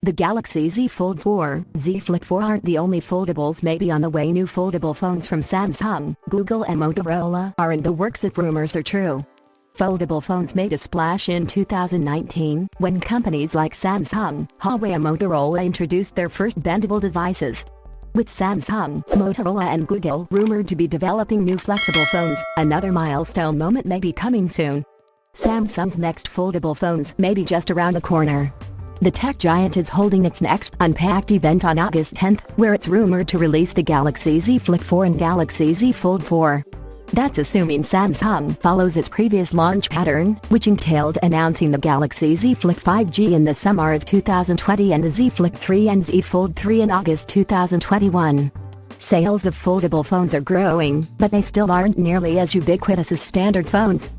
The Galaxy Z Fold 4, Z Flip 4 aren't the only foldables maybe on the way. New foldable phones from Samsung, Google and Motorola are in the works if rumors are true. Foldable phones made a splash in 2019 when companies like Samsung, Huawei and Motorola introduced their first bendable devices. With Samsung, Motorola and Google rumored to be developing new flexible phones, another milestone moment may be coming soon. Samsung's next foldable phones may be just around the corner. The tech giant is holding its next Unpacked event on August 10th, where it's rumored to release the Galaxy Z Flip 4 and Galaxy Z Fold 4. That's assuming Samsung follows its previous launch pattern, which entailed announcing the Galaxy Z Flip 5G in the summer of 2020 and the Z Flip 3 and Z Fold 3 in August 2021. Sales of foldable phones are growing, but they still aren't nearly as ubiquitous as standard phones.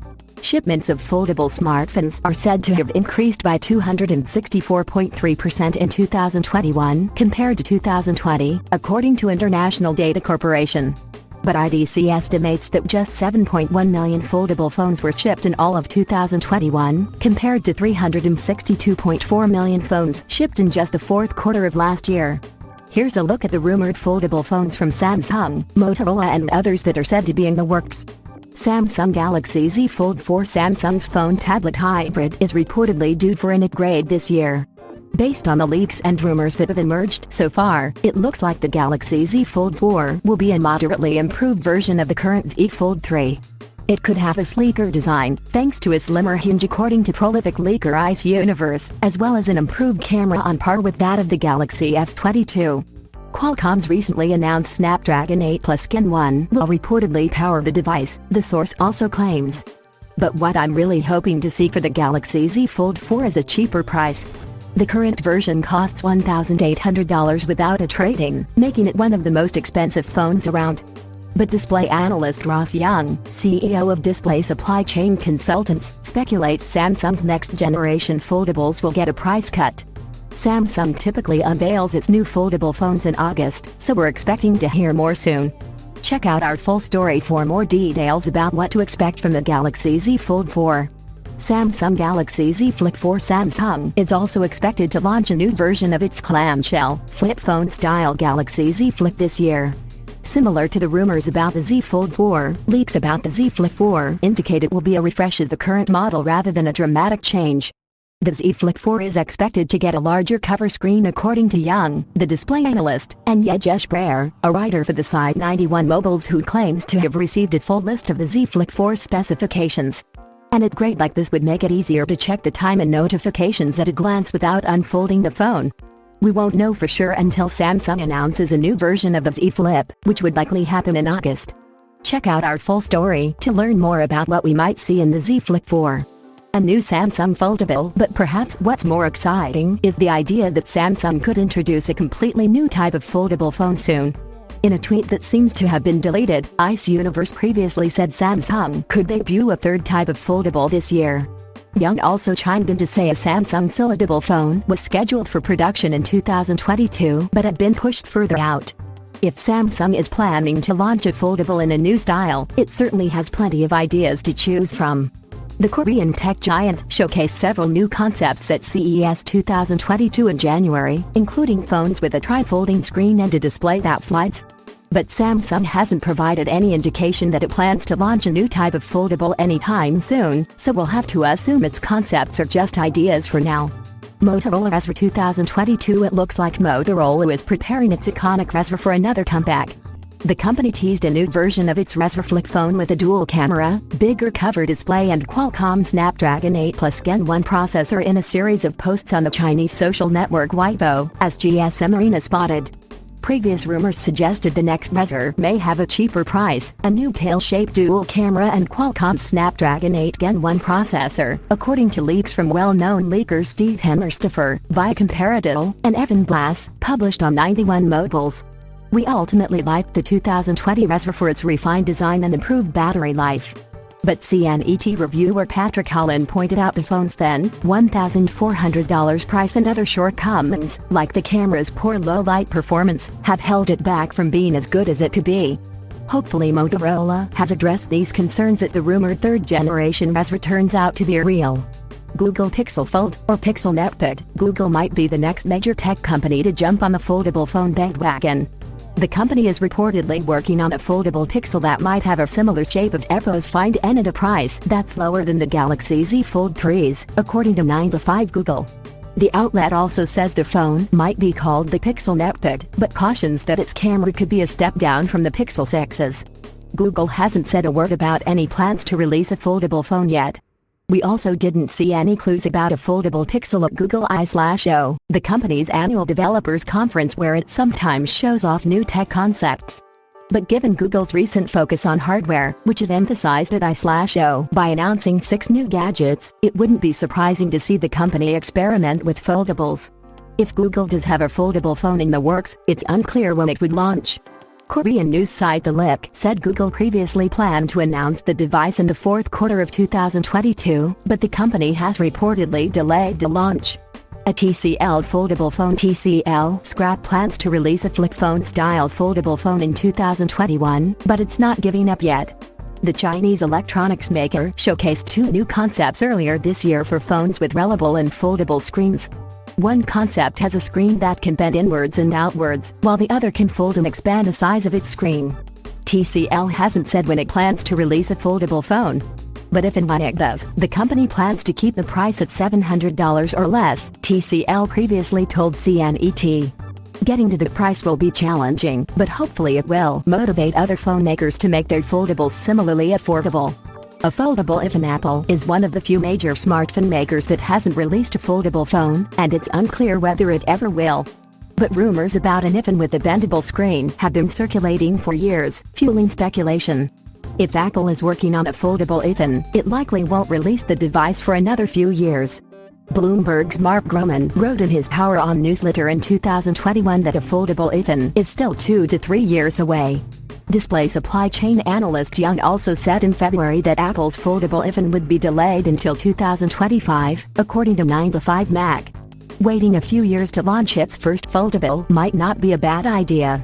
Shipments of foldable smartphones are said to have increased by 264.3% in 2021 compared to 2020, according to International Data Corporation. But IDC estimates that just 7.1 million foldable phones were shipped in all of 2021, compared to 362.4 million phones shipped in just the fourth quarter of last year. Here's a look at the rumored foldable phones from Samsung, Motorola and others that are said to be in the works. Samsung Galaxy Z Fold 4. Samsung's phone tablet hybrid is reportedly due for an upgrade this year. Based on the leaks and rumors that have emerged so far, it looks like the Galaxy Z Fold 4 will be a moderately improved version of the current Z Fold 3. It could have a sleeker design, thanks to a slimmer hinge according to prolific leaker Ice Universe, as well as an improved camera on par with that of the Galaxy S22. Qualcomm's recently announced Snapdragon 8 Plus Gen 1 will reportedly power the device, the source also claims. But what I'm really hoping to see for the Galaxy Z Fold 4 is a cheaper price. The current version costs $1,800 without a trade-in, making it one of the most expensive phones around. But display analyst Ross Young, CEO of Display Supply Chain Consultants, speculates Samsung's next-generation foldables will get a price cut. Samsung typically unveils its new foldable phones in August, so we're expecting to hear more soon. Check out our full story for more details about what to expect from the Galaxy Z Fold 4. Samsung Galaxy Z Flip 4. Samsung is also expected to launch a new version of its clamshell, flip phone-style Galaxy Z Flip this year. Similar to the rumors about the Z Fold 4, leaks about the Z Flip 4 indicate it will be a refresh of the current model rather than a dramatic change. The Z Flip 4 is expected to get a larger cover screen according to Young, the display analyst, and Yejesh Prayer, a writer for the site 91 Mobiles who claims to have received a full list of the Z Flip 4 specifications. An upgrade like this would make it easier to check the time and notifications at a glance without unfolding the phone. We won't know for sure until Samsung announces a new version of the Z Flip, which would likely happen in August. Check out our full story to learn more about what we might see in the Z Flip 4. A new Samsung foldable, but perhaps what's more exciting is the idea that Samsung could introduce a completely new type of foldable phone soon. In a tweet that seems to have been deleted, Ice Universe previously said Samsung could debut a third type of foldable this year. Young also chimed in to say a Samsung foldable phone was scheduled for production in 2022 but had been pushed further out. If Samsung is planning to launch a foldable in a new style, it certainly has plenty of ideas to choose from. The Korean tech giant showcased several new concepts at CES 2022 in January, including phones with a tri-folding screen and a display that slides. But Samsung hasn't provided any indication that it plans to launch a new type of foldable anytime soon, so we'll have to assume its concepts are just ideas for now. Motorola Razr 2022. It looks like Motorola is preparing its iconic Razr for another comeback. The company teased a new version of its Razr flip phone with a dual camera, bigger cover display and Qualcomm Snapdragon 8 Plus Gen 1 processor in a series of posts on the Chinese social network Weibo, as GSM Arena spotted. Previous rumors suggested the next Razr may have a cheaper price, a new pale-shaped dual camera and Qualcomm Snapdragon 8 Gen 1 processor, according to leaks from well-known leakers Steve Hemmerstoffer, via Comparadiddle, and Evan Blass, published on 91 Mobiles. We ultimately liked the 2020 Razr for its refined design and improved battery life. But CNET reviewer Patrick Holland pointed out the phone's then $1,400 price and other shortcomings, like the camera's poor low-light performance, have held it back from being as good as it could be. Hopefully Motorola has addressed these concerns that the rumored third-generation Razr turns out to be real. Google Pixel Fold, or Pixel Netbook. Google might be the next major tech company to jump on the foldable phone bandwagon. The company is reportedly working on a foldable Pixel that might have a similar shape as Apple's Find N at a price that's lower than the Galaxy Z Fold 3's, according to 9 to 5 Google. The outlet also says the phone might be called the Pixel Netbook, but cautions that its camera could be a step down from the Pixel 6's. Google hasn't said a word about any plans to release a foldable phone yet. We also didn't see any clues about a foldable Pixel at Google I/O, the company's annual developers conference where it sometimes shows off new tech concepts. But given Google's recent focus on hardware, which it emphasized at I/O by announcing 6 new gadgets, it wouldn't be surprising to see the company experiment with foldables. If Google does have a foldable phone in the works, it's unclear when it would launch. Korean news site The Lip said Google previously planned to announce the device in the fourth quarter of 2022, but the company has reportedly delayed the launch. A TCL foldable phone TCL Scrap plans to release a flip phone-style foldable phone in 2021, but it's not giving up yet. The Chinese electronics maker showcased 2 new concepts earlier this year for phones with rollable and foldable screens. One concept has a screen that can bend inwards and outwards, while the other can fold and expand the size of its screen. TCL hasn't said when it plans to release a foldable phone. But if and when it does, the company plans to keep the price at $700 or less, TCL previously told CNET. Getting to the price will be challenging, but hopefully it will motivate other phone makers to make their foldables similarly affordable. A foldable iPhone. Apple is one of the few major smartphone makers that hasn't released a foldable phone, and it's unclear whether it ever will. But rumors about an iPhone with a bendable screen have been circulating for years, fueling speculation. If Apple is working on a foldable iPhone, it likely won't release the device for another few years. Bloomberg's Mark Groman wrote in his Power On newsletter in 2021 that a foldable iPhone is still 2 to 3 years away. Display supply chain analyst Young also said in February that Apple's foldable iPhone would be delayed until 2025, according to 9 to 5 Mac. Waiting a few years to launch its first foldable might not be a bad idea.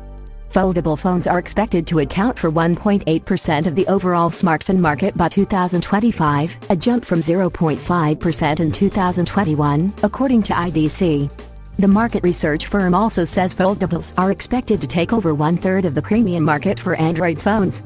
Foldable phones are expected to account for 1.8% of the overall smartphone market by 2025, a jump from 0.5% in 2021, according to IDC. The market research firm also says foldables are expected to take over 1/3 of the premium market for Android phones.